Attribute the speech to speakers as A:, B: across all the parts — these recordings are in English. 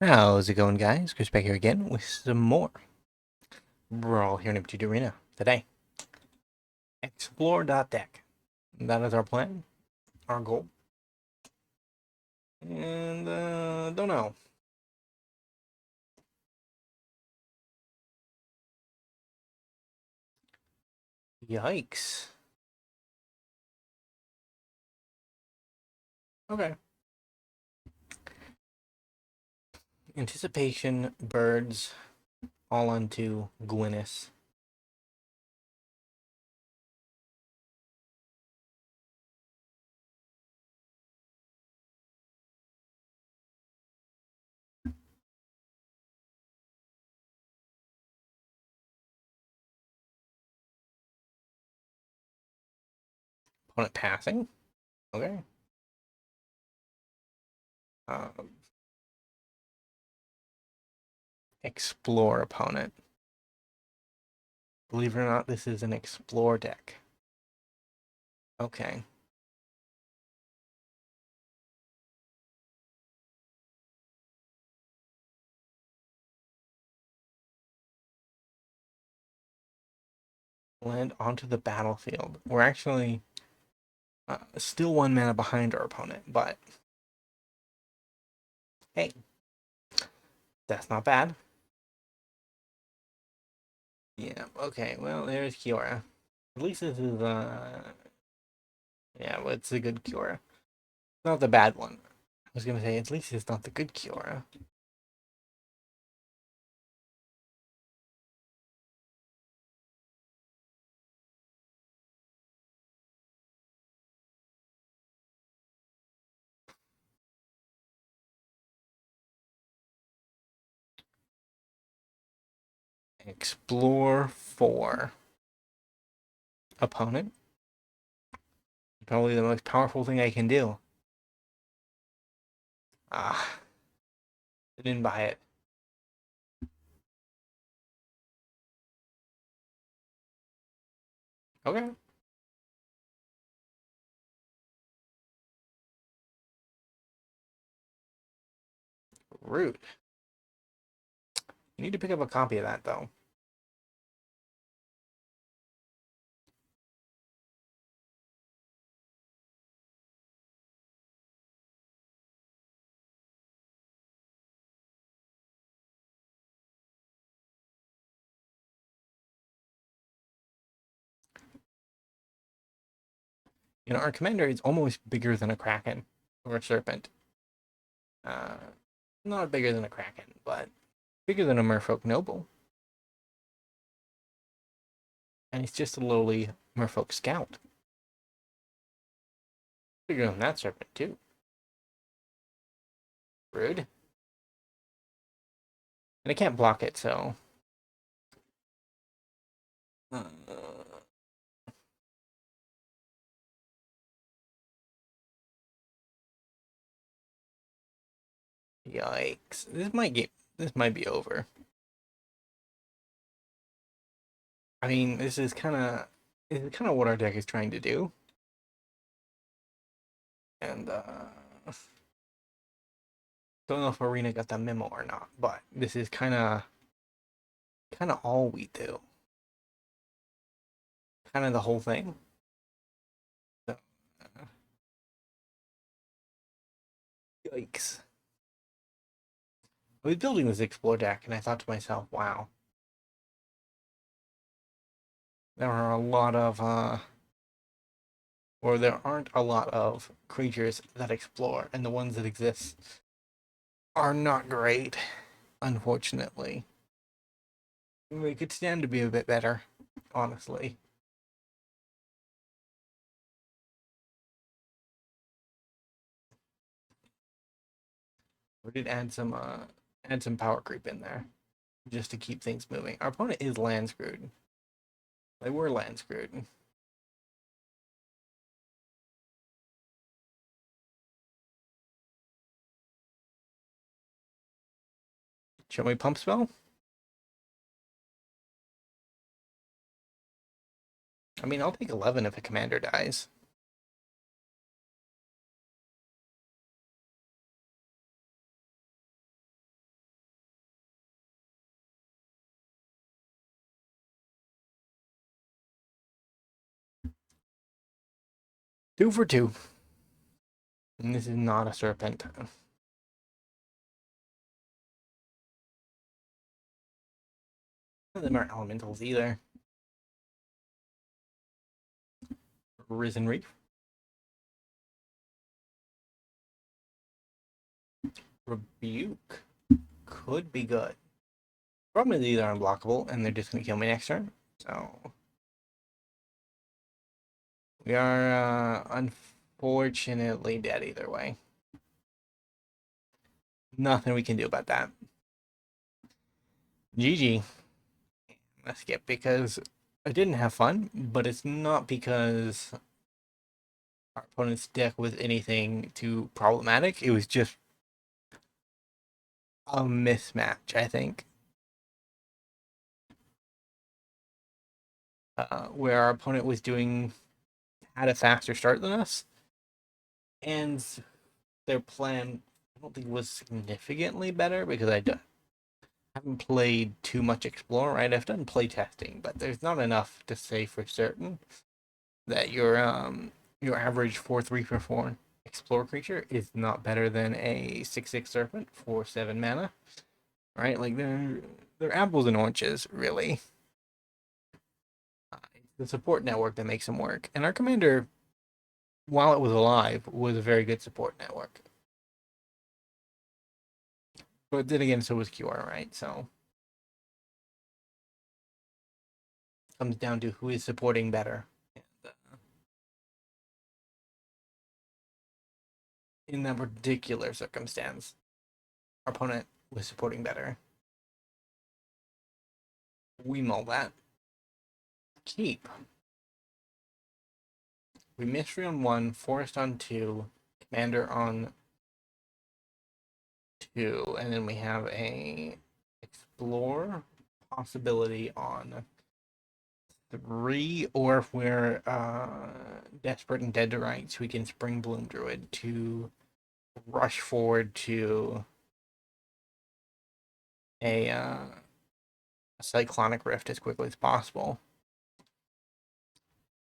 A: How's it going, guys? Chris back here again with some more Brawl here in Empty Arena. Today, explore.deck. That is our plan, our goal. And, don't know. Yikes. Okay. Anticipation, birds, all onto Gwynnis. Opponent passing. Okay. Um, explore opponent. Believe it or not, this is an explore deck. Okay. Land onto the battlefield. We're actually still 1 mana behind our opponent, but hey, that's not bad. Yeah, okay, well, there's Kiora. At least this is, yeah, well, it's a good Kiora. Not the bad one. I was gonna say, at least it's not the good Kiora. Explore 4. Opponent. Probably the most powerful thing I can do. Ah, I didn't buy it. Okay. Rude. You need to pick up a copy of that, though. You know, our commander is almost bigger than a Kraken or a Serpent. Uh, not bigger than a Kraken, but bigger than a Merfolk Noble. And he's just a lowly Merfolk Scout. Bigger than that Serpent, too. Rude. And I can't block it, so. Uh, yikes. This might be over. I mean, this is kind of what our deck is trying to do. And, don't know if Arena got the memo or not, but this is kind of all we do. Kind of the whole thing. So, yikes. I was building this explore deck, and I thought to myself, wow, there are a lot of, or there aren't a lot of creatures that explore, and the ones that exist are not great, unfortunately. They could stand to be a bit better, honestly. We did add some power creep in there just to keep things moving. Our opponent is land screwed. They were land screwed. Show me pump spell. I mean, I'll take 11 if a commander dies. 2 for 2. And this is not a serpent. None of them are elementals either. Risen Reef. Rebuke. Could be good. Problem is these are unblockable, and they're just going to kill me next turn. So we are unfortunately dead either way. Nothing we can do about that. GG. Let's skip because I didn't have fun, but it's not because our opponent's deck was anything too problematic. It was just a mismatch, I think. Where our opponent was had a faster start than us, and their plan I don't think was significantly better because I haven't played too much Explore, right? I've done play testing, but there's not enough to say for certain that your average 4/3/4 Explore creature is not better than a 6/6 Serpent for 7 mana, right? Like they're apples and oranges, really. It's the support network that makes them work, and our commander, while it was alive, was a very good support network. But then again, so was QR, right? So comes down to who is supporting better. And, in that particular circumstance, our opponent was supporting better. We mull that. Keep. We Mystery on 1, Forest on 2, Commander on 2, and then we have a Explore possibility on 3, or if we're desperate and dead to rights, we can Spring Bloom Druid to rush forward to a Cyclonic Rift as quickly as possible.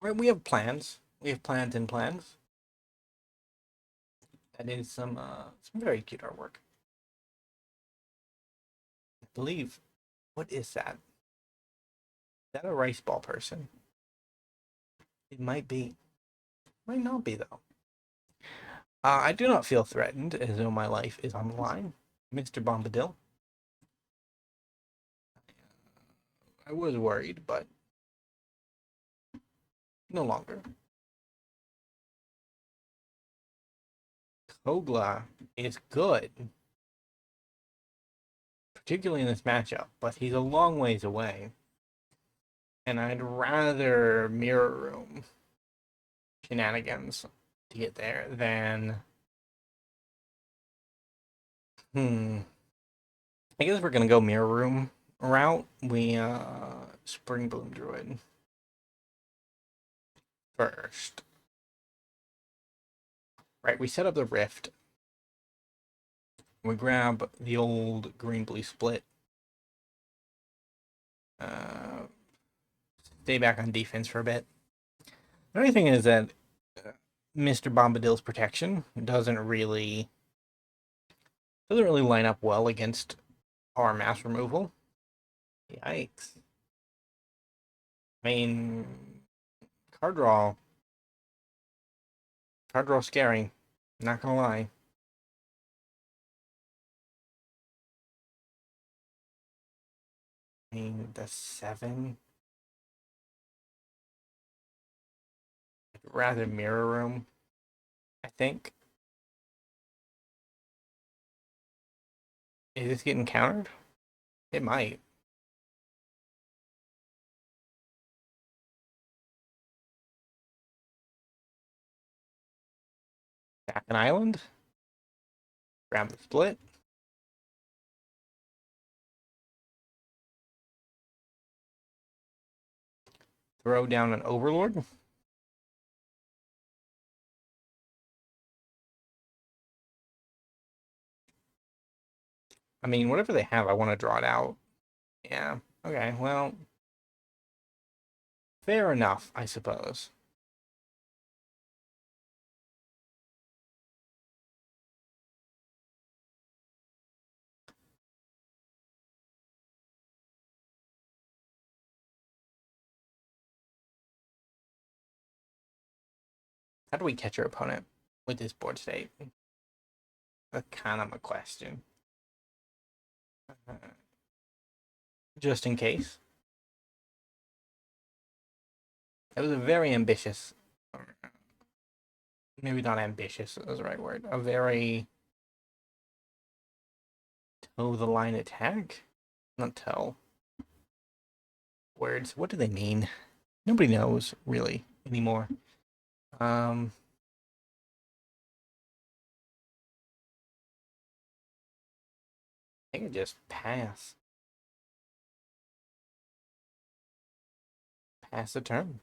A: Right, we have plans. We have plans and plans. That is some very cute artwork. I believe. What is that? Is that a rice ball person? It might be. Might not be though. I do not feel threatened, as though my life is on the line, Mr. Bombadil. I was worried, but no longer. Kogla is good, particularly in this matchup, but he's a long ways away. And I'd rather Mirror Room shenanigans to get there than... I guess we're going to go Mirror Room route. We Spring Bloom Druid first. Right, we set up the Rift. We grab the old green-blue split. Stay back on defense for a bit. The only thing is that Mr. Bombadil's protection doesn't really line up well against our mass removal. Yikes. I mean, card draw scary. Not gonna lie. I mean, the 7. I'd rather Mirror Room, I think. Is this getting countered? It might. Back an island. Grab the split. Throw down an Overlord. I mean, whatever they have, I want to draw it out. Yeah. Okay, well. Fair enough, I suppose. How do we catch our opponent with this board state? That's kind of a question. Just in case. It was a very ambitious, maybe not ambitious is the right word, a very toe the line attack? Not toe. Words, what do they mean? Nobody knows, really, anymore. I think I just pass. Pass the turn.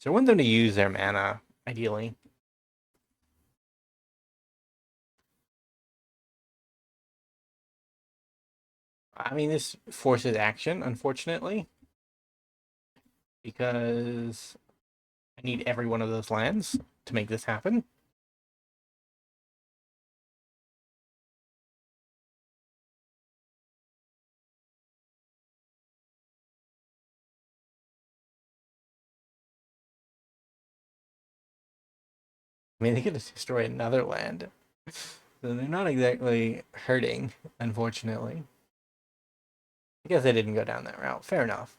A: So I want them to use their mana, ideally. I mean, this forces action, unfortunately, because I need every one of those lands to make this happen. I mean, they could just destroy another land. So they're not exactly hurting, unfortunately. I guess I didn't go down that route. Fair enough.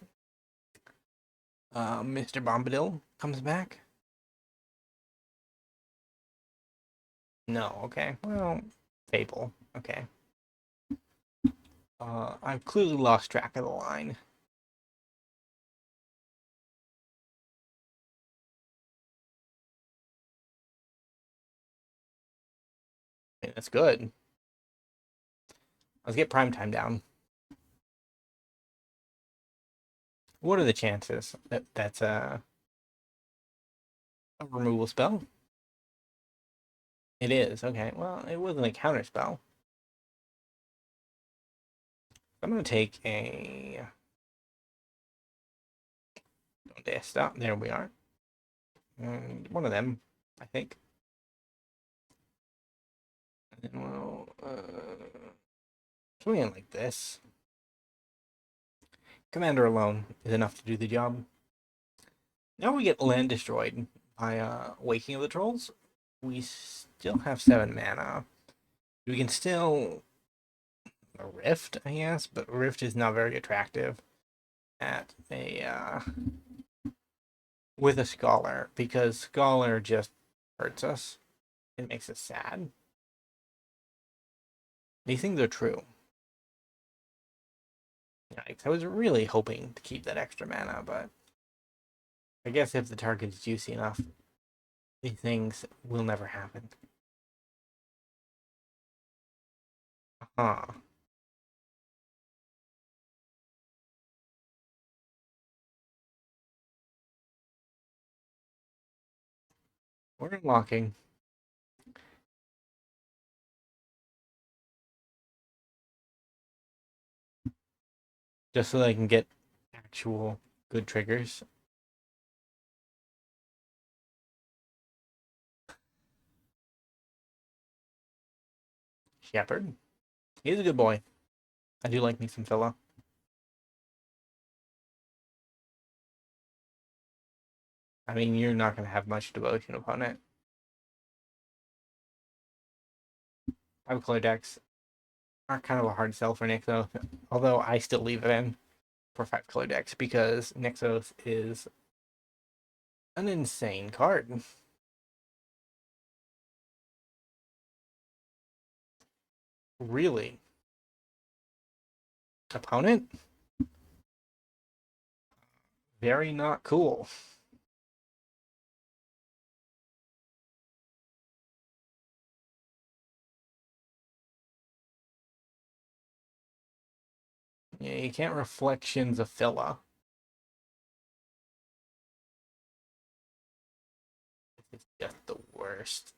A: Mr. Bombadil comes back. No, okay. Well, Fable. Okay. I've clearly lost track of the line. I mean, that's good. Let's get prime time down. What are the chances that that's a removal spell? It is. Okay. Well, it wasn't a counter spell. I'm going to take a... Don't dare stop. There we are. And one of them, I think. And then we'll swing in like this. Commander alone is enough to do the job. Now we get land destroyed by Waking of the Trolls. We still have 7 mana. We can still a Rift, I guess, but Rift is not very attractive at a with a Scholar, because Scholar just hurts us. It makes us sad. These things are true. Yikes, I was really hoping to keep that extra mana, but I guess if the target is juicy enough, these things will never happen. Huh. We're unlocking. Just so that I can get actual good triggers. Shepherd. He's a good boy. I do like me some Phila. I mean, you're not going to have much devotion opponent. 5 color decks are kind of a hard sell for Nykthos, although I still leave it in for 5 color decks because Nykthos is an insane card. Really. Opponent? Very not cool. Yeah, you can't Reflections of Phila. It's just the worst.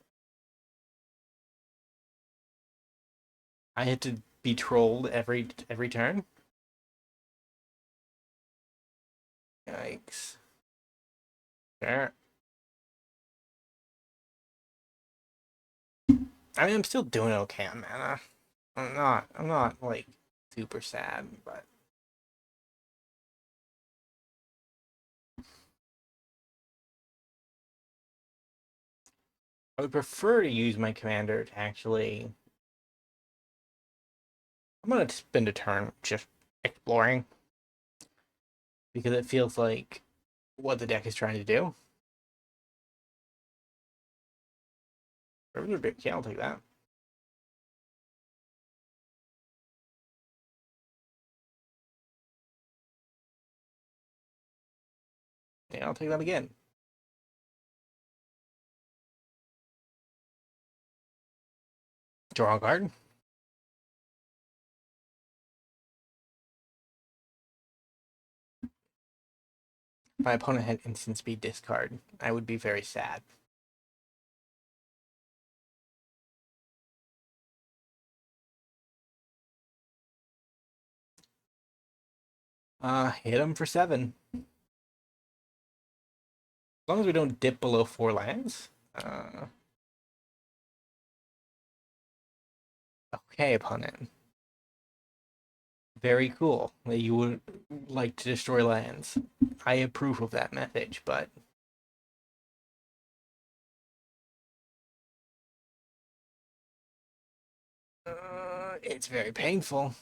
A: I had to be trolled every turn. Yikes. Sure. I mean, I'm still doing okay on mana. I'm not like super sad, but I would prefer to use my commander to actually. I'm gonna spend a turn just exploring because it feels like what the deck is trying to do. Yeah, I'll take that. Yeah, I'll take that again. Draw a card. If my opponent had instant speed discard, I would be very sad. Hit him for 7. As long as we don't dip below 4 lands. Okay, opponent. Very cool that you would like to destroy lands. I approve of that message, but it's very painful.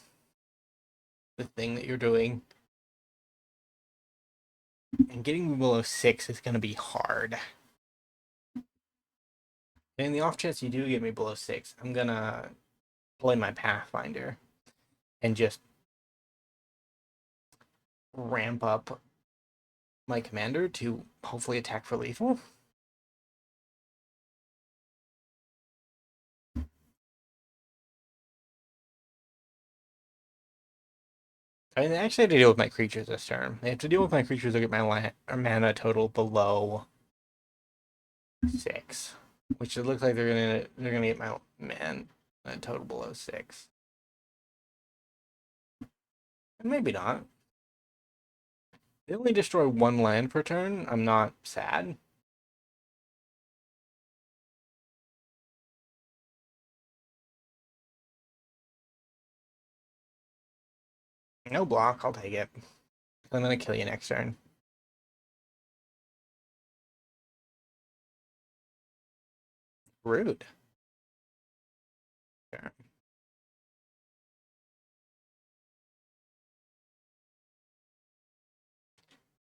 A: The thing that you're doing. And getting below 6 is going to be hard. And in the off chance you do get me below 6, I'm going to play my Pathfinder and just ramp up my commander to hopefully attack for lethal. I mean, they actually have to deal with my creatures this turn. They have to deal with my creatures to get my mana total below 6, which it looks like they're gonna get my mana total below 6. And maybe not. They only destroy 1 land per turn. I'm not sad. No block, I'll take it. I'm gonna kill you next turn. Rude. Sure.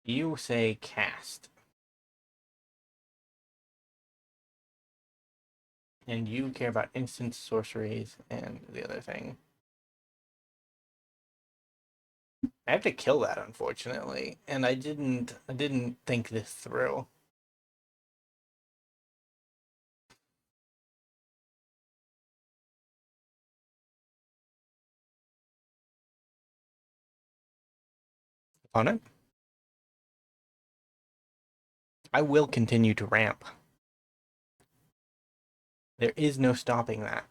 A: You say cast. And you care about instant sorceries and the other thing. I have to kill that, unfortunately, and I didn't think this through. Opponent, I will continue to ramp. There is no stopping that.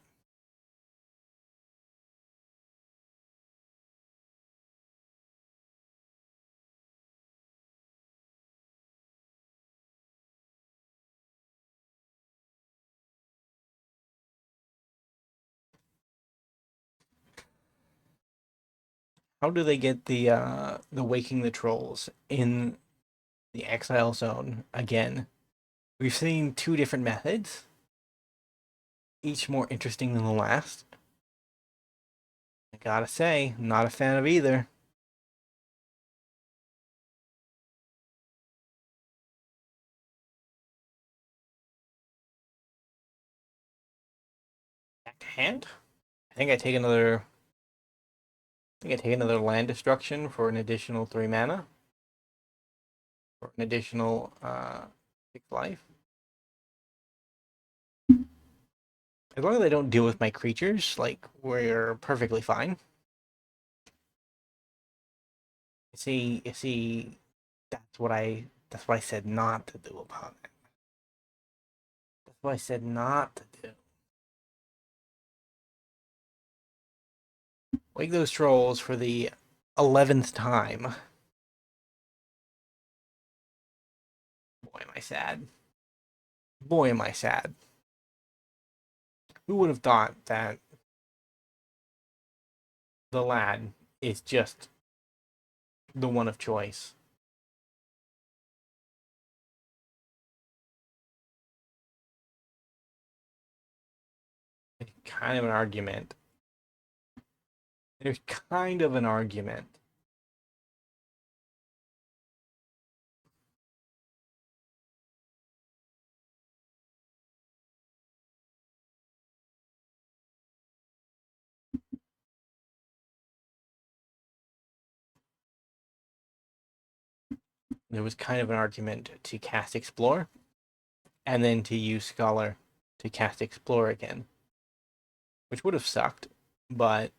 A: How do they get the Waking the Trolls in the Exile Zone again? We've seen 2 different methods, each more interesting than the last. I gotta say, not a fan of either. Back to hand. I think I take another. I think I take another land destruction for an additional 3 mana. For an additional 6 life. As long as I don't deal with my creatures, like, we're perfectly fine. You see, that's what I said not to do, opponent. That's what I said not to do. Wake those trolls for the 11th time. Boy, am I sad. Boy, am I sad. Who would have thought that the lad is just the one of choice? Kind of an argument. There's kind of an argument. There was kind of an argument to cast Explore, and then to use Scholar to cast Explore again, which would have sucked, but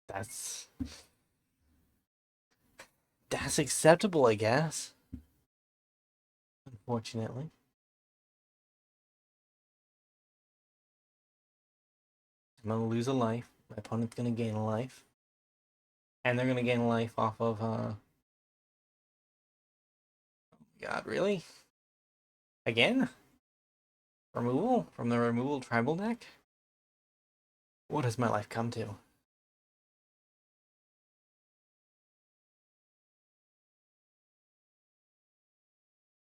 A: that's acceptable, I guess. Unfortunately. I'm gonna lose a life. My opponent's gonna gain a life. And they're gonna gain a life off of oh God, really? Again? Removal? From the removal tribal deck? What has my life come to?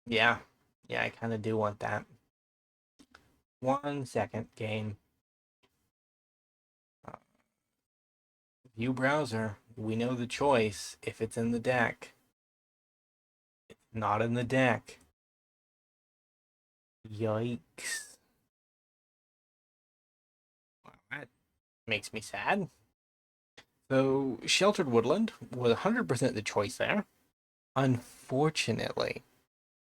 A: Yeah. Yeah, I kinda do want that. 1 second, game. View browser. We know the choice if it's in the deck. It's not in the deck. Yikes. Wow, that makes me sad. So, Sheltered Woodland was 100% the choice there. Unfortunately,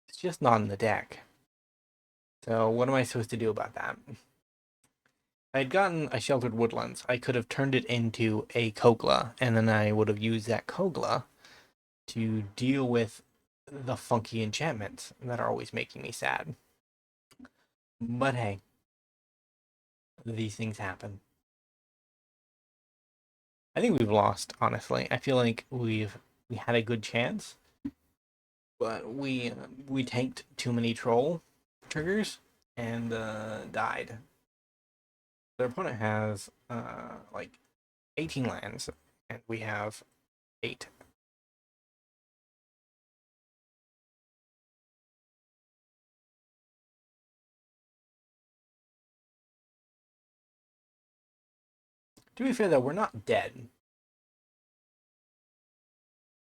A: it's just not in the deck. So, what am I supposed to do about that? I had gotten a Sheltered Woodlands. I could have turned it into a Kogla, and then I would have used that Kogla to deal with the funky enchantments that are always making me sad. But hey, these things happen. I think we've lost, honestly. I feel like we had a good chance, but we tanked too many troll triggers and died. Their opponent has like 18 lands, and we have 8. To be fair, though, we're not dead.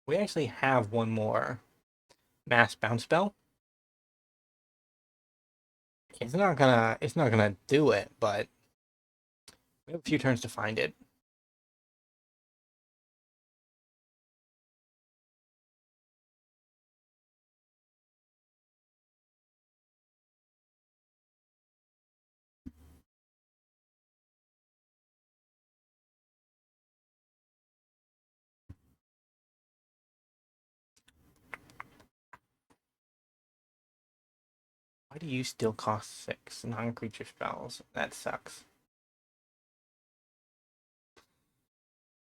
A: We actually have one more mass bounce spell. It's not gonna do it, but we have a few turns to find it. Why do you still cost 6 non-creature spells? That sucks.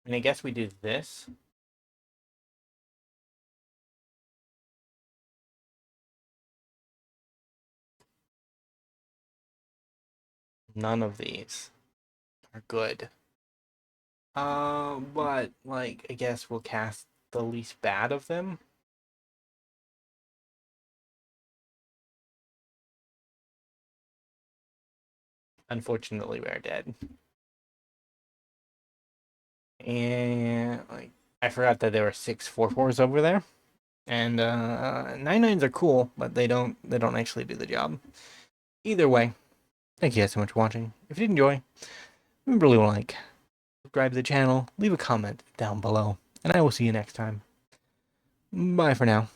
A: And I guess we do this. None of these are good. But like I guess we'll cast the least bad of them. Unfortunately, we're dead. And like I forgot that there were 6 4/4s over there. And 9/9s are cool, but they don't actually do the job. Either way, thank you guys so much for watching. If you did enjoy, remember to leave a like, subscribe to the channel, leave a comment down below, and I will see you next time. Bye for now.